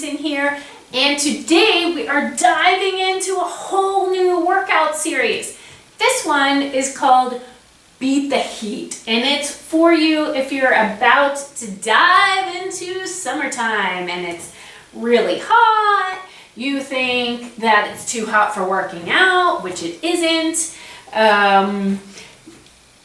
Mathewson here, and today we are diving into a whole new workout series. This one is called Beat the Heat, and it's for you if you're about to dive into summertime and it's really hot. You think that it's too hot for working out, which it isn't.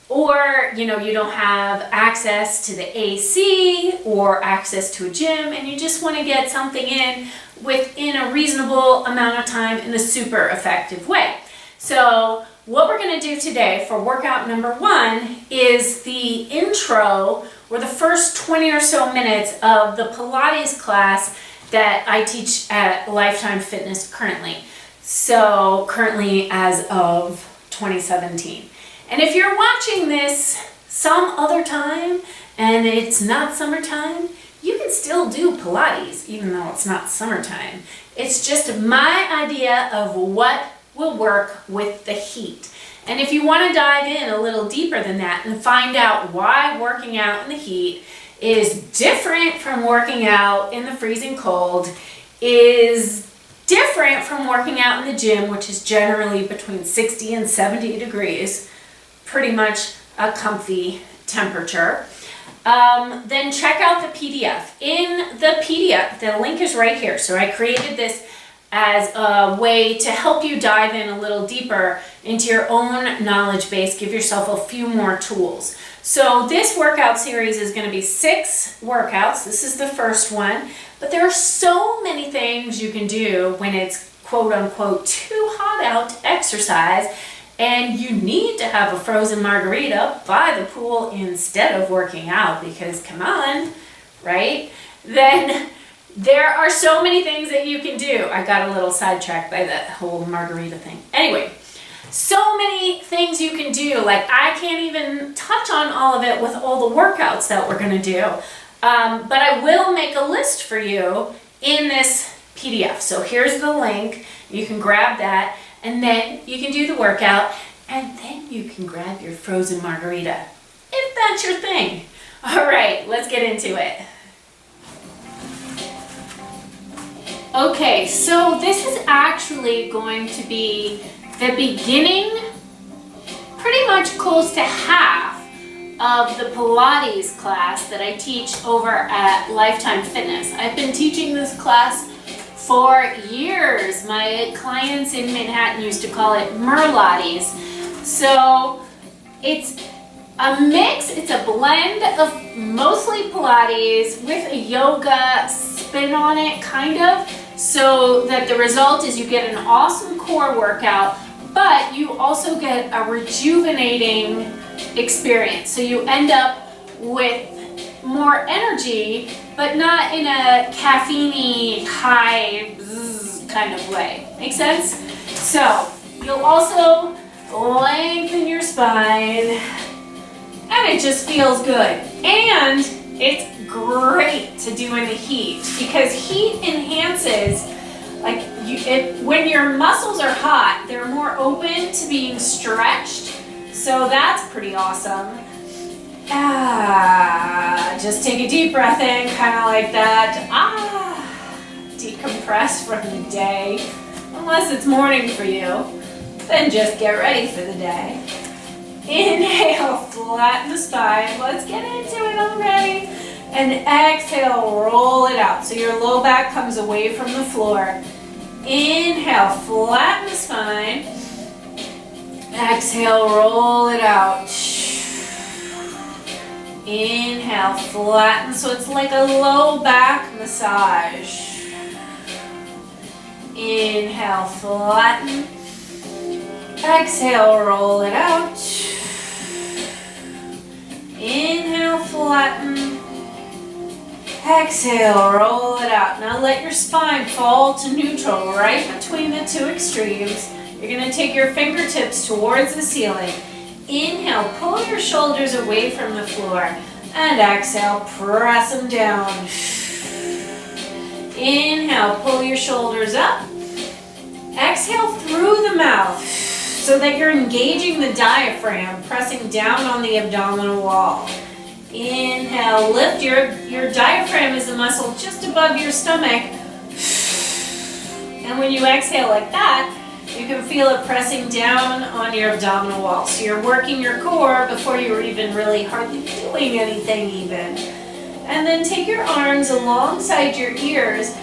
Or, you don't have access to the AC or access to a gym and you just want to get something in within a reasonable amount of time in a super effective way. So what we're going to do today for workout number 1 is the intro, or the first 20 or so minutes of the Pilates class that I teach at Lifetime Fitness currently. So currently as of 2017. And if you're watching this some other time and it's not summertime, you can still do Pilates even though it's not summertime. It's just my idea of what will work with the heat. And if you want to dive in a little deeper than that and find out why working out in the heat is different from working out in the freezing cold, is different from working out in the gym, which is generally between 60 and 70 degrees, pretty much a comfy temperature, then check out the PDF. In the PDF, the link is right here. So I created this as a way to help you dive in a little deeper into your own knowledge base, give yourself a few more tools. So this workout series is going to be 6 workouts. This is the first one, but there are so many things you can do when it's quote unquote too hot out to exercise and you need to have a frozen margarita by the pool instead of working out, because come on, right? Then there are so many things that you can do. I got a little sidetracked by that whole margarita thing. Anyway, so many things you can do. Like, I can't even touch on all of it with all the workouts that we're going to do. But I will make a list for you in this PDF. So here's the link. You can grab that, and then you can do the workout, and then you can grab your frozen margarita, if that's your thing. All right, let's get into it. Okay, so this is actually going to be the beginning, pretty much close to half of the Pilates class that I teach over at Lifetime Fitness. I've been teaching this class for years. My clients in Manhattan used to call it Merlates. So it's a mix, it's a blend of mostly Pilates with a yoga spin on it, kind of, so that the result is you get an awesome core workout, but you also get a rejuvenating experience. So you end up with more energy, but not in a caffeine-y, high kind of way. Make sense? So you'll also lengthen your spine, and it just feels good. And it's great to do in the heat, because heat enhances, when your muscles are hot, they're more open to being stretched. So that's pretty awesome. Just take a deep breath in, kind of like that. Decompress from the day. Unless it's morning for you, then just get ready for the day. Inhale, flatten the spine. Let's get into it already. And exhale, roll it out. So your low back comes away from the floor. Inhale, flatten the spine. Exhale, roll it out. Inhale, flatten, so it's like a low back massage. Inhale, flatten. Exhale, roll it out. Inhale, flatten. Exhale, roll it out. Now let your spine fall to neutral right between the two extremes. You're going to take your fingertips towards the ceiling. Inhale, pull your shoulders away from the floor, and exhale, press them down. Inhale, pull your shoulders up. Exhale through the mouth so that you're engaging the diaphragm, pressing down on the abdominal wall. Inhale, lift. Your diaphragm is the muscle just above your stomach. And when you exhale like that, you can feel it pressing down on your abdominal wall. So you're working your core before you're even really hardly doing anything even. And then take your arms alongside your ears,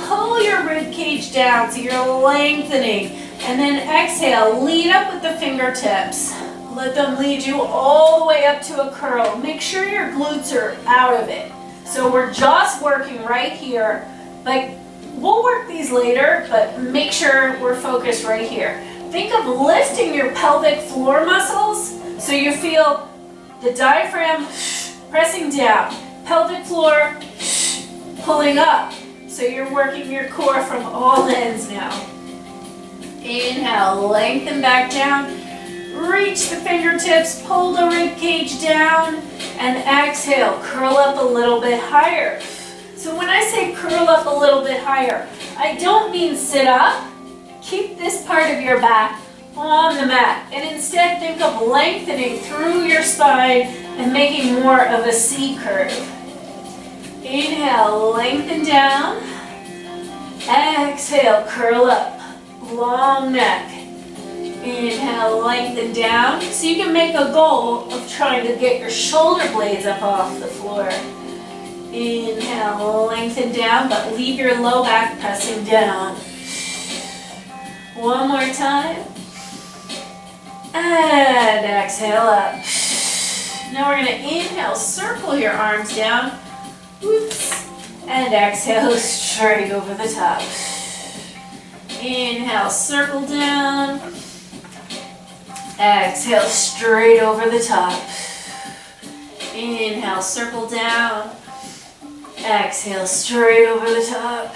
pull your rib cage down so you're lengthening. And then exhale, lead up with the fingertips. Let them lead you all the way up to a curl. Make sure your glutes are out of it. So we're just working right here. Like, we'll work these later, but make sure we're focused right here. Think of lifting your pelvic floor muscles so you feel the diaphragm pressing down, pelvic floor pulling up. So you're working your core from all ends now. Inhale, lengthen back down. Reach the fingertips, pull the rib cage down, and exhale, curl up a little bit higher. So when I say curl up a little bit higher, I don't mean sit up. Keep this part of your back on the mat, and instead think of lengthening through your spine and making more of a C curve. Inhale, lengthen down. Exhale, curl up. Long neck. Inhale, lengthen down. So you can make a goal of trying to get your shoulder blades up off the floor. Inhale, lengthen down, but leave your low back pressing down. One more time. And exhale up. Now we're going to inhale, circle your arms down. Whoops. And exhale, straight over the top. Inhale, circle down. Exhale, straight over the top. Inhale, circle down. Exhale, straight over the top.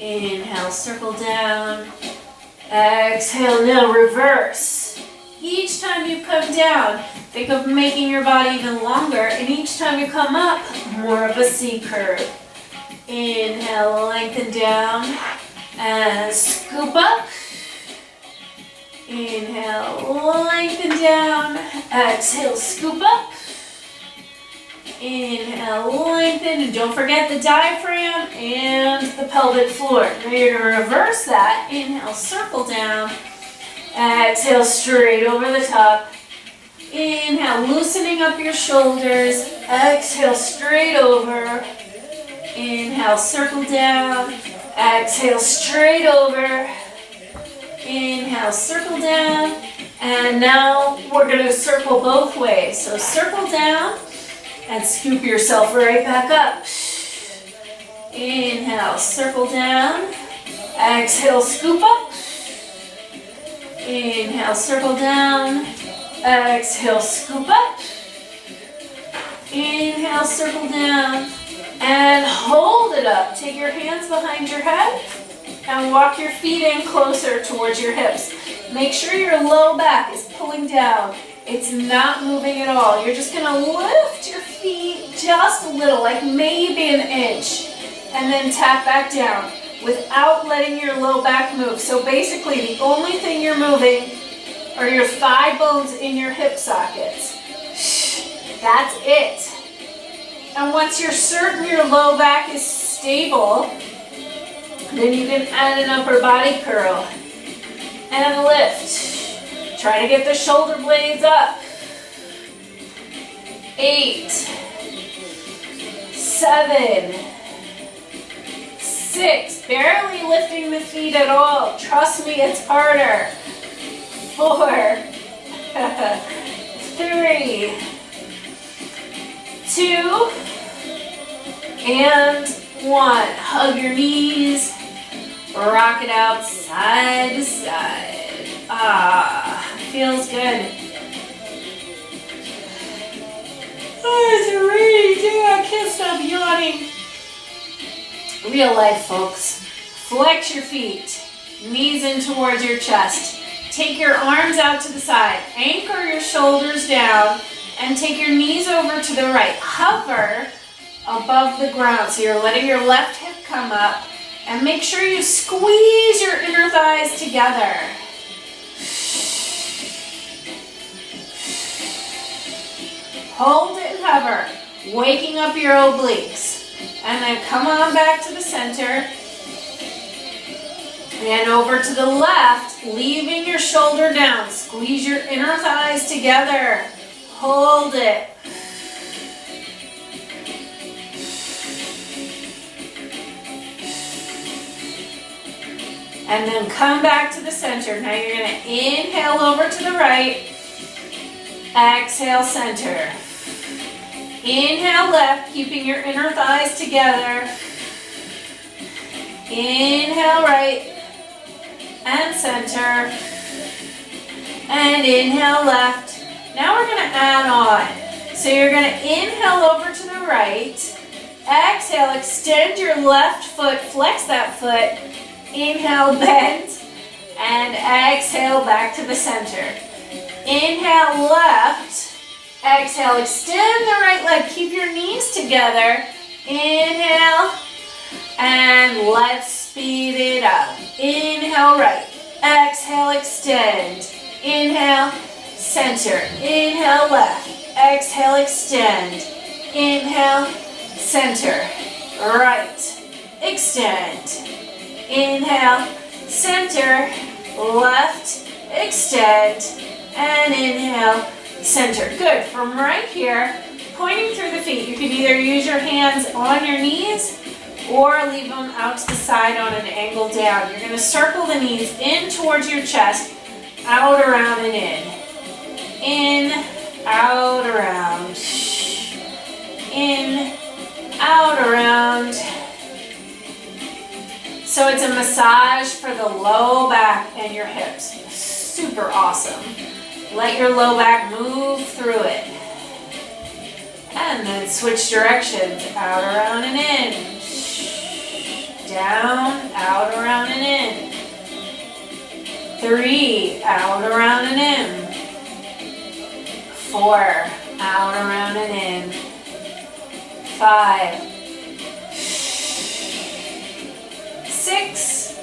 Inhale, circle down. Exhale, now reverse. Each time you come down, think of making your body even longer, and each time you come up, more of a C curve. Inhale, lengthen down. And scoop up. Inhale, lengthen down. Exhale, scoop up. Inhale, lengthen. And don't forget the diaphragm and the pelvic floor. Now you're going to reverse that. Inhale, circle down. Exhale, straight over the top. Inhale, loosening up your shoulders. Exhale, straight over. Inhale, circle down. Exhale, straight over. Inhale, circle down. And now we're going to circle both ways. So circle down and scoop yourself right back up. Inhale, circle down. Exhale, scoop up. Inhale, circle down. Exhale, scoop up. Inhale, circle down. And hold it up. Take your hands behind your head and walk your feet in closer towards your hips. Make sure your low back is pulling down. It's not moving at all. You're just gonna lift your feet just a little, like maybe an inch, and then tap back down without letting your low back move. So basically the only thing you're moving are your thigh bones in your hip sockets. That's it. And once you're certain your low back is stable, then you can add an upper body curl and lift. Try to get the shoulder blades up. 8, 7, 6, barely lifting the feet at all. Trust me, it's harder. 4, 3, 2, and 1. Hug your knees, rock it out side to side. Feels good. Eyes are ready, I can't stop yawning. Real life, folks. Flex your feet, knees in towards your chest. Take your arms out to the side. Anchor your shoulders down and take your knees over to the right. Hover above the ground. So you're letting your left hip come up, and make sure you squeeze your inner thighs together. Hold it and hover, waking up your obliques. And then come on back to the center. And over to the left, leaving your shoulder down. Squeeze your inner thighs together. Hold it. And then come back to the center. Now you're going to inhale over to the right. Exhale, center. Inhale left, keeping your inner thighs together. Inhale right and center. And inhale left. Now we're going to add on. So you're going to inhale over to the right. Exhale, extend your left foot, flex that foot. Inhale, bend. And exhale, back to the center. Inhale, left. Exhale, extend the right leg. Keep your knees together. Inhale. And let's speed it up. Inhale, right. Exhale, extend. Inhale, center. Inhale, left. Exhale, extend. Inhale, center. Right. Extend. Inhale, center. Left. Extend. And inhale, center. Good. From right here, pointing through the feet, you can either use your hands on your knees or leave them out to the side on an angle down. You're going to circle the knees in towards your chest, out, around, and in. In, out, around. In, out, around. So it's a massage for the low back and your hips. Super awesome. Let your low back move through it. And then switch directions, out, around, and in. Down, out, around, and in. 3, out, around, and in. 4, out, around, and in. 5, 6,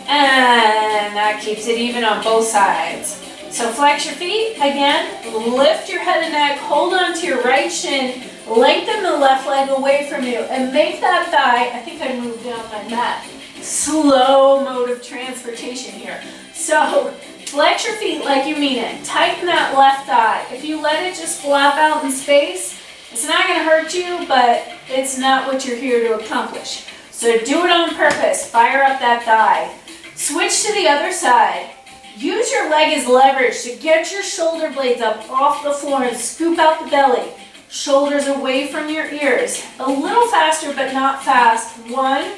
and that keeps it even on both sides. So flex your feet, again, lift your head and neck, hold on to your right shin, lengthen the left leg away from you, and make that thigh, I think I moved down my mat, slow mode of transportation here. So flex your feet like you mean it, tighten that left thigh. If you let it just flop out in space, it's not going to hurt you, but it's not what you're here to accomplish. So do it on purpose, fire up that thigh. Switch to the other side. Use your leg as leverage to get your shoulder blades up off the floor and scoop out the belly. Shoulders away from your ears. A little faster, but not fast. 1,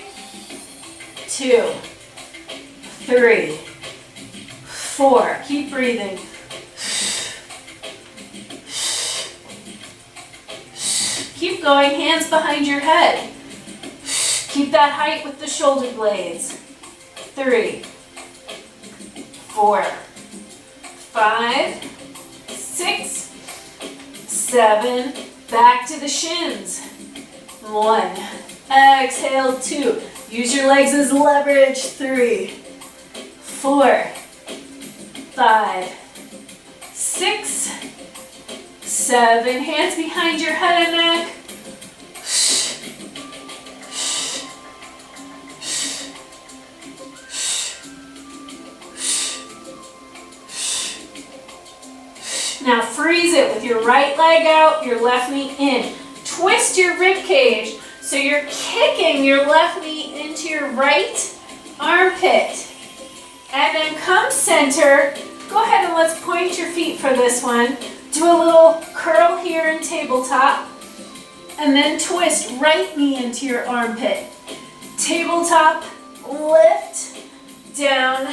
2, 3, 4. Keep breathing. Keep going, hands behind your head. Keep that height with the shoulder blades. 3, 4, 5, 6, 7, back to the shins. 1, exhale, 2. Use your legs as leverage. 3, 4, 5, 6, 7. Hands behind your head and neck. Now freeze it with your right leg out, your left knee in. Twist your rib cage so you're kicking your left knee into your right armpit. And then come center. Go ahead and let's point your feet for this one. Do a little curl here in tabletop. And then twist right knee into your armpit. Tabletop, lift, down,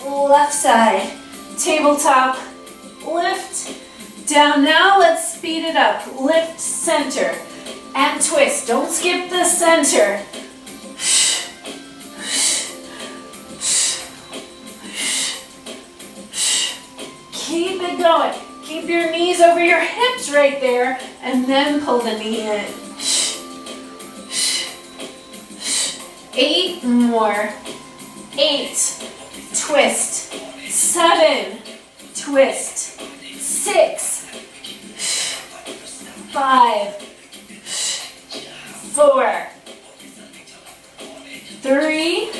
left side. Tabletop, lift, down. Now let's speed it up. Lift, center, and twist. Don't skip the center. Keep it going. Keep your knees over your hips right there, and then pull the knee in. 8 more. 8, twist. 7, twist. 6, 5, 4, 3,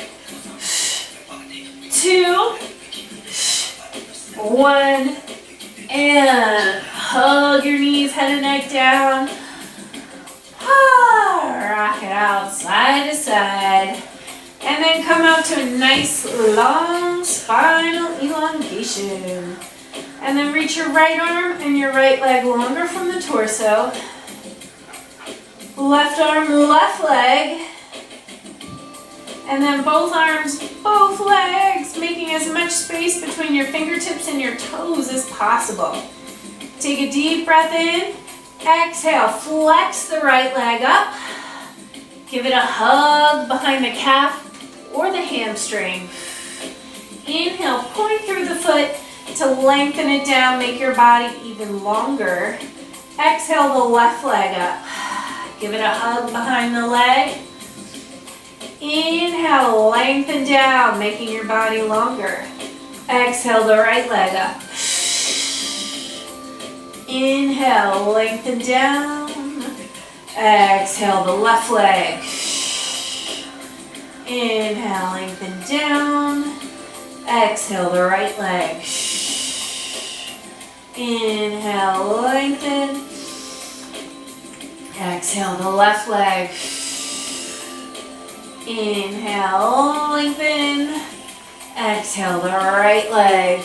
2, 1, and hug your knees, head and neck down. Rock it out side to side. And then come out to a nice long spinal elongation. And then reach your right arm and your right leg longer from the torso. Left arm, left leg. And then both arms, both legs, making as much space between your fingertips and your toes as possible. Take a deep breath in. Exhale, flex the right leg up. Give it a hug behind the calf or the hamstring. Inhale, point through the foot to lengthen it down, make your body even longer. Exhale the left leg up. Give it a hug behind the leg. Inhale, lengthen down, making your body longer. Exhale the right leg up. Inhale, lengthen down. Exhale the left leg. Inhale, lengthen down. Exhale the right leg. Inhale, lengthen. Exhale the left leg. Inhale, lengthen. Exhale the right leg.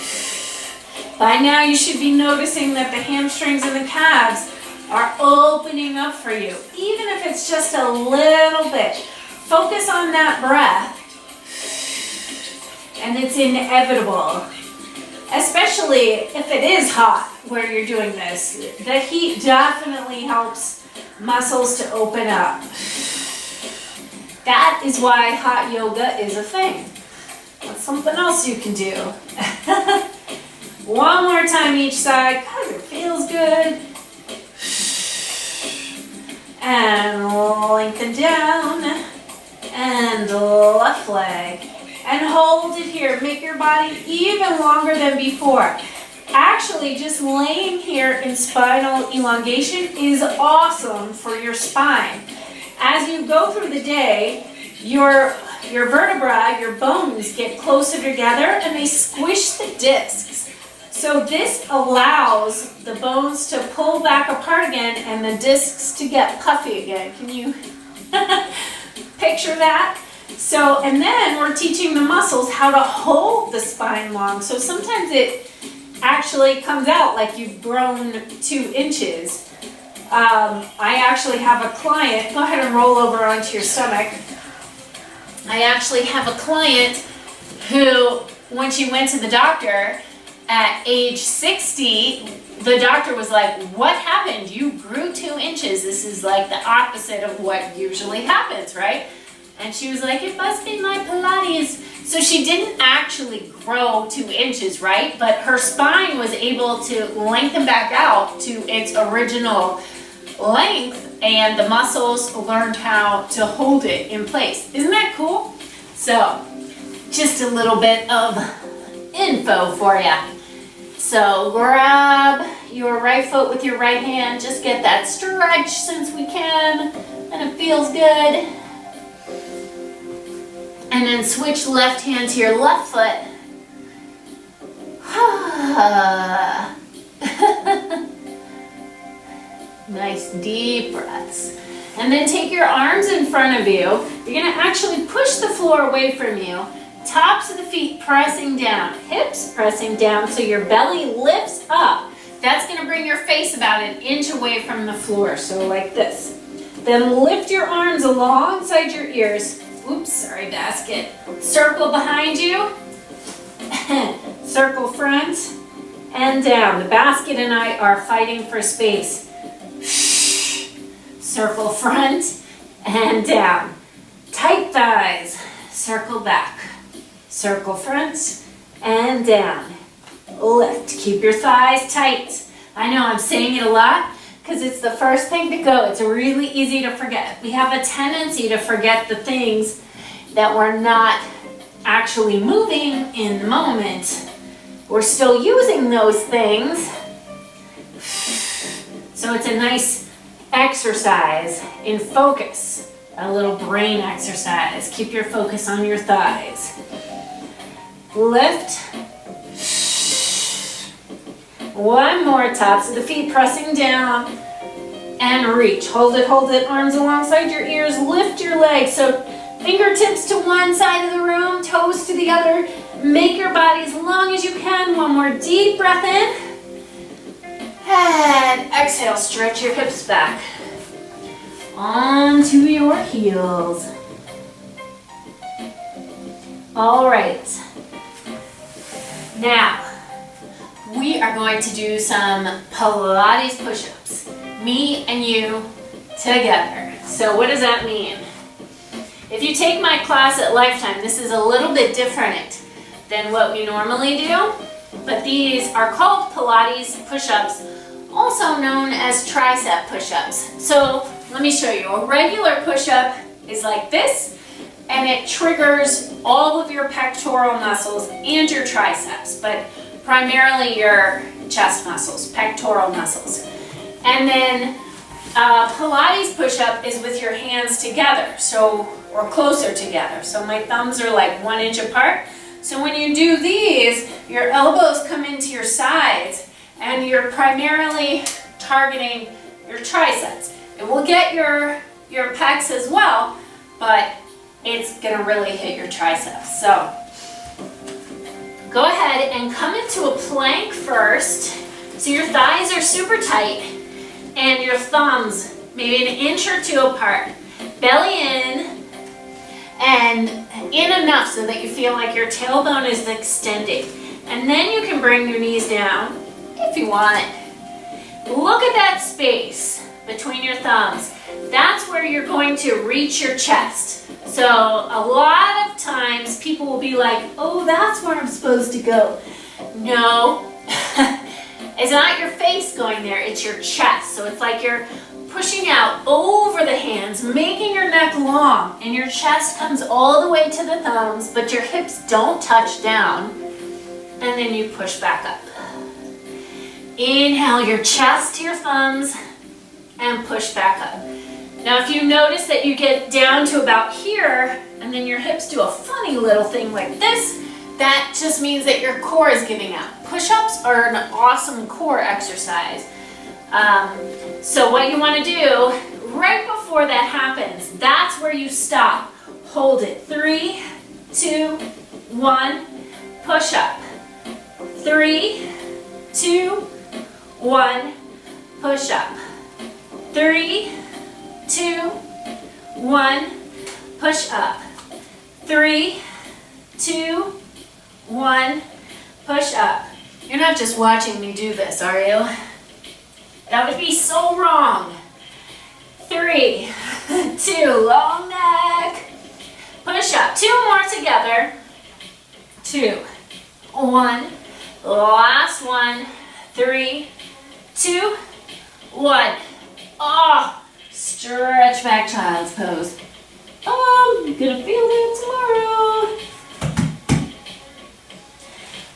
By now you should be noticing that the hamstrings and the calves are opening up for you, even if it's just a little bit. Focus on that breath, and it's inevitable, especially if it is hot where you're doing this. The heat definitely helps muscles to open up. That is why hot yoga is a thing. That's something else you can do. One more time each side, because it feels good. And lengthen down. And left leg. And hold it here. Make your body even longer than before. Actually, just laying here in spinal elongation is awesome for your spine. As you go through the day, your vertebrae, your bones get closer together and they squish the discs. So this allows the bones to pull back apart again and the discs to get puffy again. Can you picture that? So, and then we're teaching the muscles how to hold the spine long. So sometimes it actually comes out like you've grown 2 inches. I actually have a client, go ahead and roll over onto your stomach. I actually have a client who, when she went to the doctor at age 60, the doctor was like, what happened? You grew 2 inches. This is like the opposite of what usually happens, right? And she was like, it must be my Pilates. So she didn't actually grow 2 inches, right? But her spine was able to lengthen back out to its original length, and the muscles learned how to hold it in place. Isn't that cool? So, just a little bit of info for you. So, grab your right foot with your right hand. Just get that stretch since we can, and it feels good. And then switch left hand to your left foot. Nice deep breaths. And then take your arms in front of you. You're going to actually push the floor away from you. Tops of the feet pressing down. Hips pressing down so your belly lifts up. That's going to bring your face about an inch away from the floor. So like this. Then lift your arms alongside your ears. Oops, sorry, basket. Circle behind you. Circle front and down. The basket and I are fighting for space. Circle front and down. Tight thighs. Circle back. Circle front and down. Lift. Keep your thighs tight. I know I'm saying it a lot because it's the first thing to go. It's really easy to forget. We have a tendency to forget the things that we're not actually moving in the moment. We're still using those things. So it's a nice exercise in focus, a little brain exercise. Keep your focus on your thighs. lift. One more, tops of the feet pressing down, and reach. Hold it, arms alongside your ears, lift your legs. So fingertips to one side of the room, toes to the other. Make your body as long as you can. One more deep breath in. And exhale, stretch your hips back. Onto your heels. All right. Now, we are going to do some Pilates push-ups. Me and you together. So what does that mean? If you take my class at Lifetime, this is a little bit different than what we normally do, but these are called Pilates push-ups, also known as tricep push-ups. So let me show you. A regular push-up is like this, and it triggers all of your pectoral muscles and your triceps, but primarily your chest muscles, pectoral muscles. And then Pilates push-up is with your hands together, or closer together. So my thumbs are like 1 inch apart. So when you do these, your elbows come into your sides and you're primarily targeting your triceps. It will get your pecs as well, but it's gonna really hit your triceps. So go ahead and come into a plank first. So your thighs are super tight and your thumbs maybe 1 inch or 2 apart. Belly in and in enough so that you feel like your tailbone is extending. And then you can bring your knees down if you want. Look at that space between your thumbs. That's where you're going to reach your chest. So a lot of times people will be like, oh, that's where I'm supposed to go. No, it's not your face going there, it's your chest. So it's like you're pushing out over the hands, making your neck long, and your chest comes all the way to the thumbs, but your hips don't touch down. And then you push back up. Inhale your chest to your thumbs and push back up. Now if you notice that you get down to about here and then your hips do a funny little thing like this, that just means that your core is giving out. Push-ups are an awesome core exercise. So what you want to do right before that happens, that's where you stop. Hold it. 3, 2, 1, push up. 3, 2, 1, push up. 3, 2, 1, push up. 3, 2, 1, push up. You're not just watching me do this, are you? That would be so wrong. 3, 2, long neck. Push up. 2 more together. 2, 1. Last one. 3, 2, 1. Oh, stretch back child's pose. Oh, you're gonna feel that tomorrow.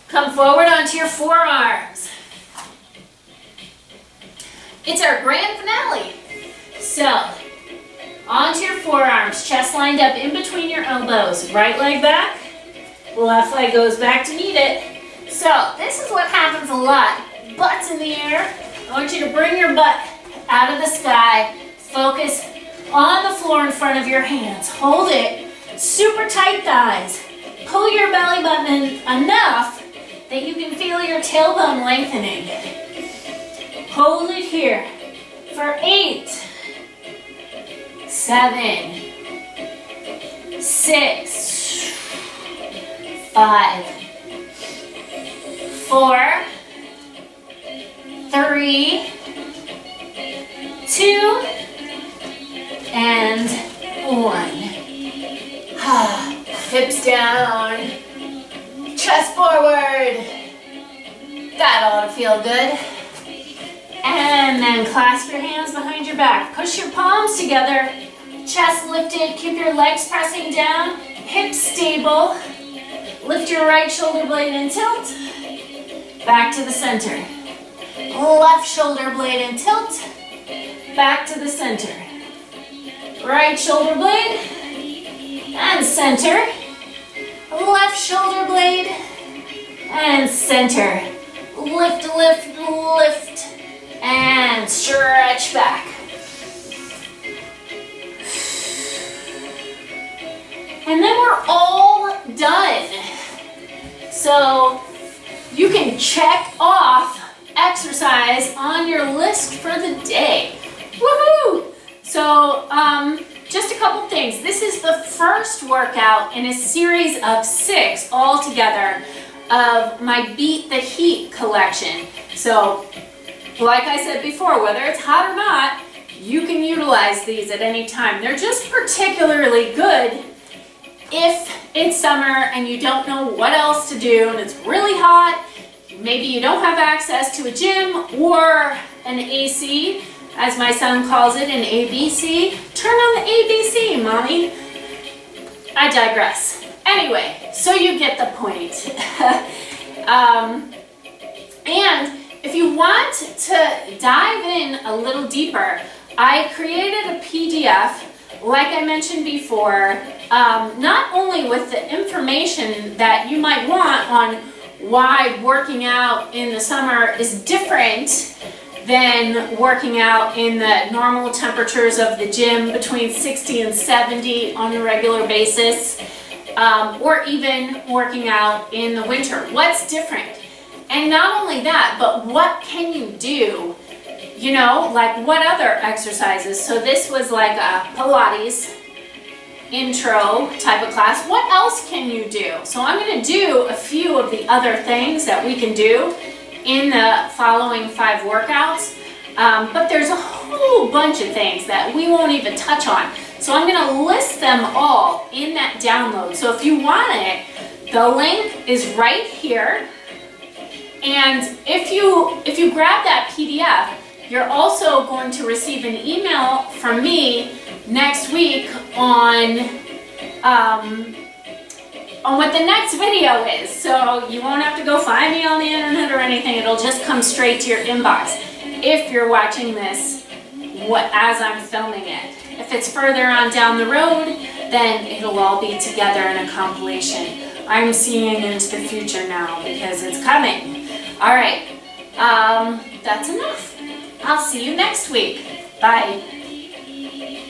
Come forward onto your forearms. It's our grand finale. So, onto your forearms, chest lined up in between your elbows. Right leg back, left leg goes back to meet it. So, this is what happens a lot. Butts in the air. I want you to bring your butt out of the sky. Focus on the floor in front of your hands. Hold it. Super tight thighs. Pull your belly button in enough that you can feel your tailbone lengthening. Hold it here for 8, 7, 6, 5, 4, 3, 2, and 1. Hips down, chest forward. That ought to feel good. And then clasp your hands behind your back. Push your palms together, chest lifted, keep your legs pressing down, hips stable. Lift your right shoulder blade and tilt. Back to the center. Left shoulder blade and tilt. Back to the center. Right shoulder blade and center. Left shoulder blade and center. Lift, lift, lift, and stretch back. And then we're all done. So you can check off exercise on your list for the day. Woohoo! So just a couple things. This is the first workout in a series of 6 all together of my Beat the Heat collection. So like I said before, whether it's hot or not, you can utilize these at any time. They're just particularly good if it's summer and you don't know what else to do and it's really hot. Maybe you don't have access to a gym or an AC, as my son calls it, an ABC. Turn on the ABC, mommy. I digress. Anyway, so you get the point. And if you want to dive in a little deeper, I created a PDF, like I mentioned before, not only with the information that you might want on why working out in the summer is different than working out in the normal temperatures of the gym between 60 and 70 on a regular basis, or even working out in the winter. What's different? And not only that, but what can you do? You know, like what other exercises? So this was like a Pilates intro type of class. What else can you do? So I'm going to do a few of the other things that we can do in the following 5 workouts. But there's a whole bunch of things that we won't even touch on. So I'm going to list them all in that download. So if you want it, the link is right here. And if you grab that PDF, you're also going to receive an email from me next week on what the next video is. So you won't have to go find me on the internet or anything. It'll just come straight to your inbox if you're watching this as I'm filming it. If it's further on down the road, then it'll all be together in a compilation. I'm seeing into the future now because it's coming. All right, that's enough. I'll see you next week. Bye.